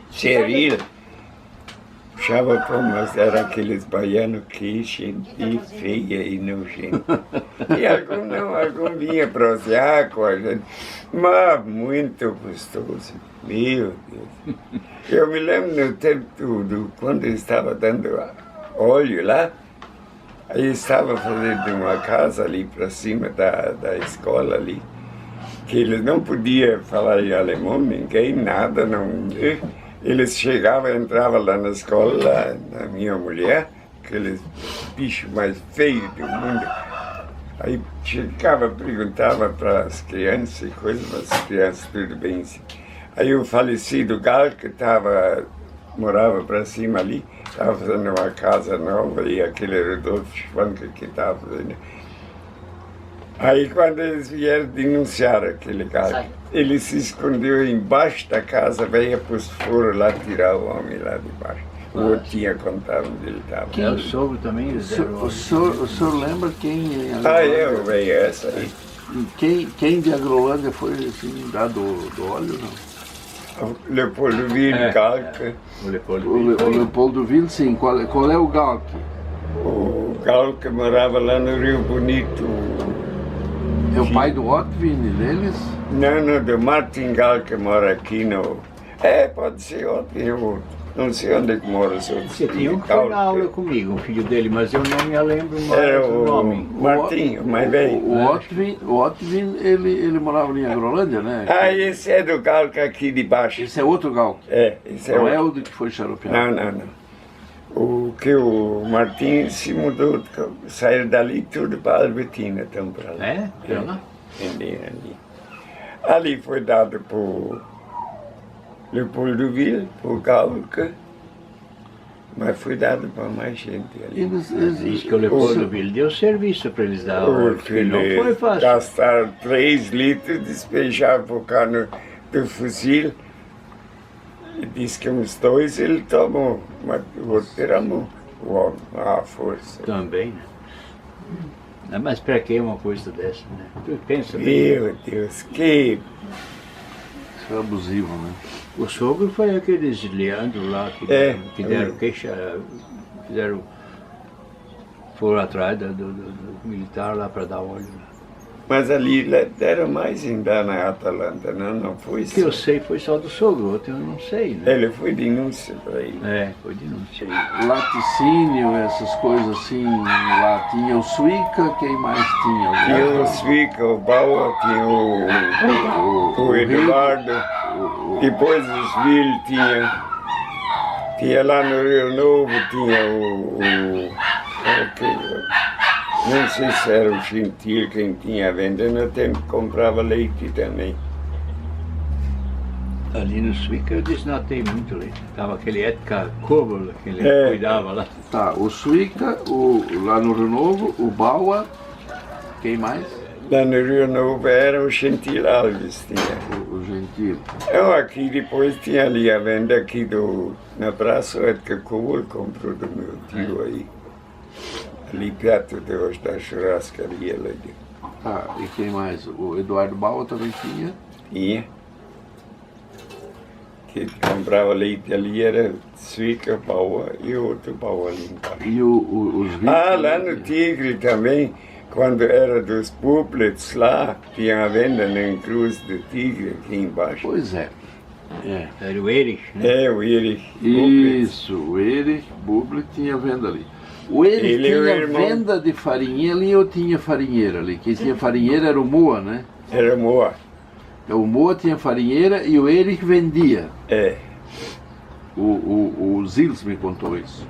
Xeril. Puxava pão, mas era aqueles baianos que gente feia e nojenta. E algum vinha prosear com a gente, mas muito gostoso. Meu Deus. Eu me lembro no tempo quando eu estava dando óleo lá, aí estava fazendo uma casa ali para cima da escola ali, que eles não podiam falar em alemão, ninguém, nada, não. Eles chegavam, entravam lá na escola, a minha mulher, aqueles bichos mais feios do mundo. Aí chegava, perguntava para as crianças e coisas, mas as crianças tudo bem. Aí o falecido Gal, que morava para cima ali, estava fazendo uma casa nova, e aquele Rodolfo Schwanke que estava fazendo. Aí quando eles vieram denunciar aquele Gal, ele se escondeu embaixo da casa, veio para os furos lá tirar o homem lá de baixo. O outro tinha contado onde ele estava. É o sogro também. O senhor lembra quem... Eu veio essa aí. Quem de Agrolândia foi assim, dado do óleo, não? O Leopoldville, Galca. O Leopoldo. O Leopoldville, sim. Qual é o Galque? O Galca morava lá no Rio Bonito. É o pai do Otvin deles? Não, do Martin Galca mora aqui no... pode ser Otvin ou outro. Não sei onde é que mora o seu Você tinha um que foi na aula comigo, um filho dele, mas eu não me lembro mais o nome. Martinho, mais velho. O Otvin, ele morava em Agrolândia, né? Esse é do Galca aqui de baixo. Esse é outro Galque? Esse é não outro. É o do que foi xaropeado? Não. O Martinho se mudou, saiu dali tudo para Albertina, então para lá. É? Lá? Ali foi dado por Leopoldville, por Galca, mas foi dado para mais gente ali. Diz que o Leopoldville deu serviço para eles dar aula, porque não foi fácil. Gastaram 3 litros, despejaram por cano do fuzil. E disse que uns 2 ele tomou, mas o outro derramou a força. Também, né? Mas para que uma coisa dessa, né? Tu pensa... Meu Deus, que... Isso é abusivo, né? O sogro foi aqueles Leandro lá que deram queixa, foram atrás do militar lá para dar óleo. Mas ali deram mais ainda na Atalanta, não foi isso? O que eu sei foi só do sogro, outro eu não sei, né? Ele foi denúncia para ele. Foi denúncia. Laticínio, essas coisas assim, lá tinha o Suica, quem mais tinha? Tinha o Suica, o Bauer, tinha o Eduardo, depois os Ville tinha lá no Rio Novo, tinha não sei se era o Gentil quem tinha a venda, no tempo comprava leite também. Ali no Suica eu desnotei muito leite. Estava aquele Edgar Kobel, que ele cuidava lá. Tá, o Suica, lá no Rio Novo, o Bauer, quem mais? Lá no Rio Novo era o Gentil Alves, tinha. O Gentil. Aqui depois tinha ali a venda aqui na praça, o Edgar Kobel comprou do meu tio aí. Ali perto de hoje da churrascaria ali. E quem mais? O Eduardo Bauer também tinha? Tinha. Que comprava leite ali era Suica, Bauer e outro Bauer ali embaixo. E os ricos? Lá no Tigre também, quando era dos Bublitz lá, tinha a venda na Cruz do Tigre aqui embaixo. Pois é. Era o Erich, né? O Erich. Isso, o Erich Bublitz tinha venda ali. O Erich tinha venda de farinha ali ou tinha farinheira ali? Quem tinha farinheira era o Moa, né? Era o Moa. O Moa tinha farinheira e o Erich vendia. O Zils me contou isso.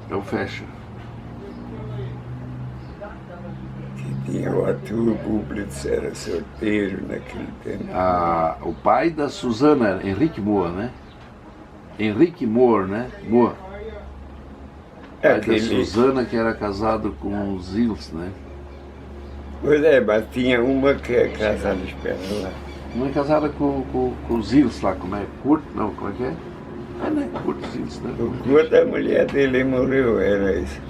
Então fecha. Tinha o Arthur Bublitz, era solteiro naquele tempo. O pai da Susana era Henrique Moa, né? Henrique Moore, né? Moa. Pai da Susana, que era casado com o Zils, né? Pois mas tinha uma que é casada, espera lá. Uma é casada com o Zils lá, como é? Kurt? Não, como é que é? Né? Kurt Zils, né? O Kurt, a mulher dele morreu, era isso.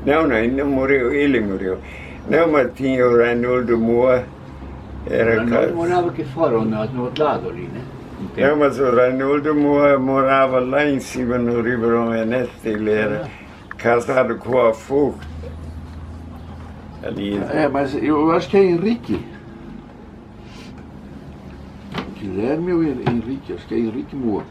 Não, ele não morreu, ele morreu. Não, mas tinha o Reinaldo Moa, era casado. O Reinaldo morava aqui fora, no outro lado ali, né? Não, mas o Reinaldo Moa morava lá em cima no Ribeirão Ernesto, ele era casado com a Fu. Ali. Mas eu acho que é Henrique. Guilherme ou Henrique? Acho que é Henrique Moa.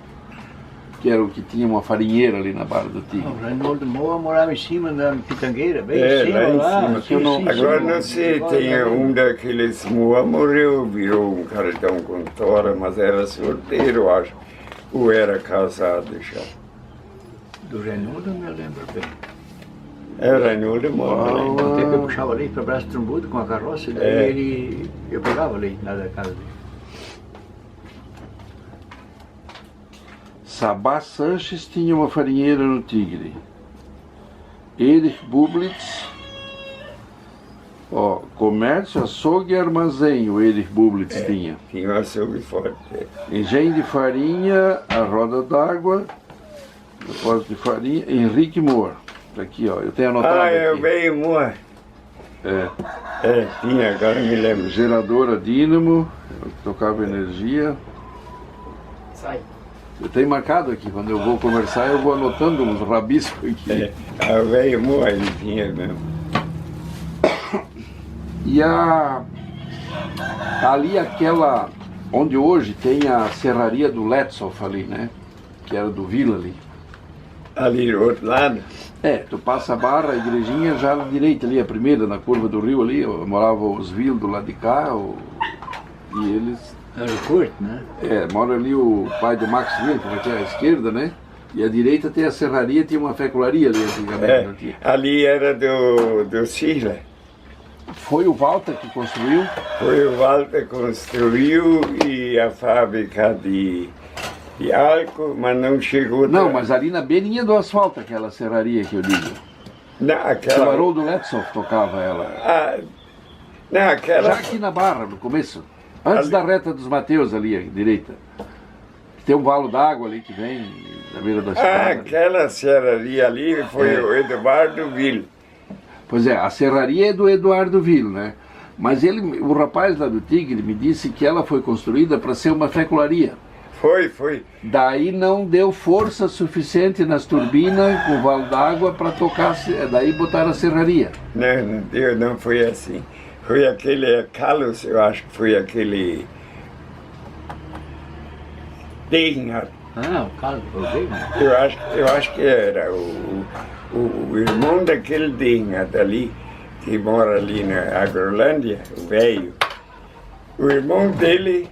Que era o que tinha uma farinheira ali na Barra do Tigre. O Reinaldo Moa morava em cima da pitangueira, bem em cima lá. Agora não sei, tem um daqueles Moa morreu, virou um cartão com tora, mas era solteiro, acho. Ou era casado já. Do Reinaldo eu me lembro bem. O Reinaldo Moa. Até que eu puxava leite para Braço Trombudo com a carroça, e daí eu pegava leite lá da casa dele. Sabá Sanches tinha uma farinheira no Tigre. Erich Bublitz, comércio, açougue e armazém, o Erich Bublitz tinha. Tinha um açougue forte. Engenho de farinha, a roda d'água Depósito de farinha, Henrique Moore. Tá aqui, ó, eu tenho anotado eu aqui. veio Moore. Tinha, agora me lembro. Geradora Dínamo, tocava energia. Sai. Eu tenho marcado aqui, quando eu vou conversar, eu vou anotando uns rabiscos aqui. O velho Moore ele tinha mesmo. E ali aquela, onde hoje tem a serraria do Letzoff ali, né? Que era do Vila ali. Ali do outro lado? Tu passa a barra, a igrejinha já na direita ali, a primeira, na curva do rio ali, moravam os Vil do lado de cá, e eles... Era o Curto, né? Mora ali o pai do Max Vil, que aqui à esquerda, né? E à direita tem a serraria, tinha uma fecularia ali antigamente. Não tinha? Ali era do Sila. Foi o Walter que construiu? Foi o Walter que construiu e a fábrica de álcool, mas não chegou... Não, mas ali na beirinha do asfalto, aquela serraria que eu digo. Não, O Haroldo Letzoff tocava ela. Não, aquela... Já aqui na barra, no começo. Antes da reta dos Mateus ali, à direita. Tem um valo d'água ali que vem na beira da estrada. Aquela serraria ali foi o Eduardo Vil. Pois é, a serraria é do Eduardo Vil, né? Mas o rapaz lá do Tigre me disse que ela foi construída para ser uma fecularia. Foi. Daí não deu força suficiente nas turbinas com o valo d'água para tocar, daí botaram a serraria. Não deu, não foi assim. Foi aquele Carlos, eu acho que foi aquele Deinhardt. O Carlos, o Deinhardt. Eu acho que era o irmão daquele Deinhardt ali, que mora ali na Agrolândia, o velho. O irmão dele,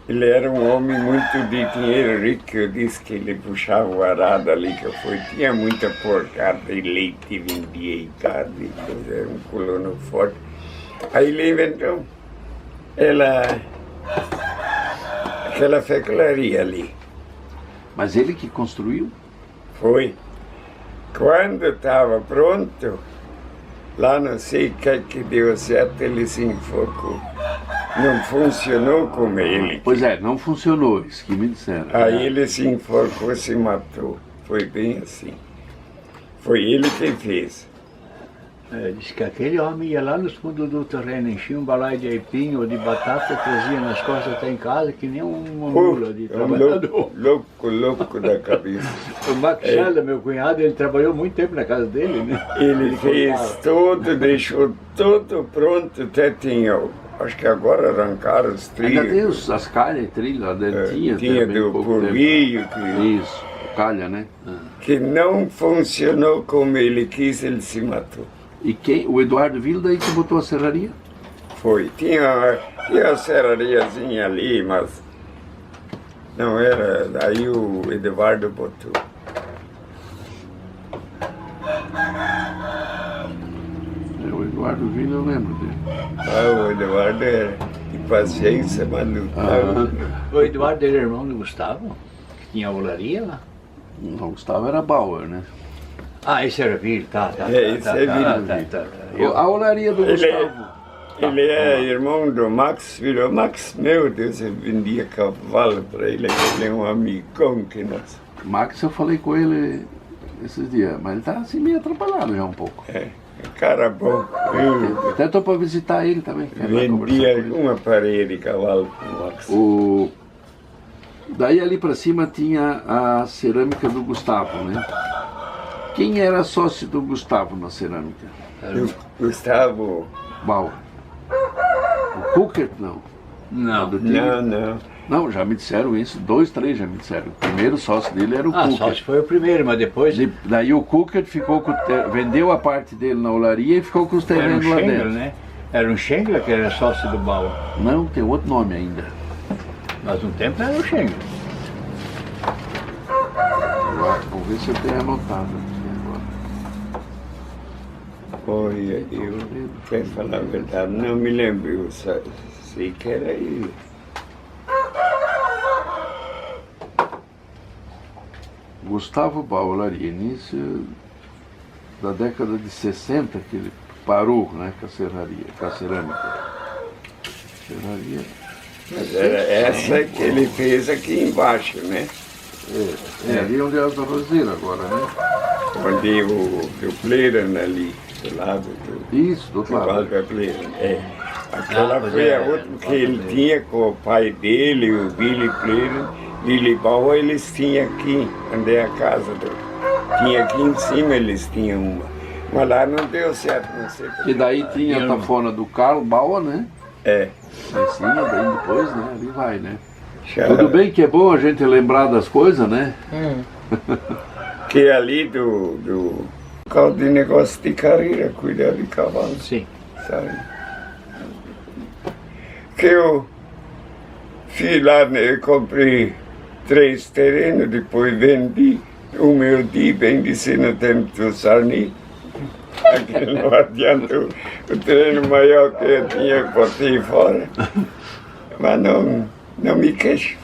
ele era um homem muito de dinheiro rico, eu disse que ele puxava o arado ali, que eu fui. Tinha muita porcada e leite, vendia e carne, era um colono forte. Aí ele inventou aquela fecularia ali. Mas ele que construiu? Foi. Quando estava pronto, lá não sei o que deu certo, ele se enfocou. Não funcionou como ele. Pois não funcionou, isso que me disseram. Aí ele se enforcou, se matou. Foi bem assim. Foi ele que fez. Diz que aquele homem ia lá nos fundos do terreno, enchia um balaio de aipim ou de batata, trazia nas costas até em casa, que nem uma mula de trabalhador. Louco da cabeça. O Max Schala, meu cunhado, ele trabalhou muito tempo na casa dele, né? Ele fez tudo, deixou tudo pronto, até tinha... Acho que agora arrancaram os trilhos. Ainda tem as calhas e trilhos lá dentro. Tinha do Porvio. Isso, calha, né? Que não funcionou como ele quis, ele se matou. E o Eduardo Vil daí que botou a serraria? Foi. Tinha a serrariazinha ali, mas não era. Daí o Eduardo botou. O Eduardo Vil eu lembro dele. O Eduardo era de paciência, mas lutava. O Eduardo era irmão do Gustavo, que tinha a olaria lá. O Gustavo era Bauer, né? Esse era Vil, tá. Esse é Vil. A olaria do Gustavo. Ele é irmão do Max, virou Max, meu Deus, eu vendia cavalo para ele, ele é um amigão que nós. Max, eu falei com ele esses dias, mas ele tá assim meio atrapalhado já um pouco. Cara bom. Até estou para visitar ele também. Vendia uma parede de cavalo para o Max. Daí ali para cima tinha a cerâmica do Gustavo, né? Quem era sócio do Gustavo na cerâmica? Gustavo Bauer. O Cookert não? Não, já me disseram isso, 2, 3 já me disseram. O primeiro sócio dele era o Cookert. Sócio foi o primeiro, mas depois... Daí o Cookert vendeu a parte dele na olaria e ficou com os terrenos lá dentro. Né? Era um Schengler que era sócio do Bauer. Não, tem outro nome ainda. Mas um tempo era o Schengler. Vamos ver se eu tenho anotado aqui agora. Olha, eu quero falar a verdade, não me lembro, eu sei que era ele. Gustavo Bauer, olaria, início da década de 60 que ele parou, né, com a serraria, com a cerâmica. Serraria. Mas era essa que ele fez aqui embaixo, né? Ali onde é as arrozeiras agora, né? Onde o Pleira ali, do lado do... Isso, do outro lado. Pleira, Aquela foi a outra que ele tinha com o pai dele, o Billy Pleira, Billy Bauer, eles tinham aqui, onde é a casa do... Tinha aqui em cima, eles tinham uma. Mas lá não deu certo, não sei. E daí tinha a tafona do Carl Bauer, né? Em cima, daí depois, né? Ali vai, né? Tudo bem que é bom a gente lembrar das coisas, né? Que ali do causa de negócio de carreira, cuidar de cavalo. Sim. Sabe? Que eu fui lá, né, eu comprei 3 terrenos, depois vendi. O meu dia vendi no tempo do Sarni. Aquele não adianta, o terreno maior que eu tinha, botei fora. Mas não me queixo.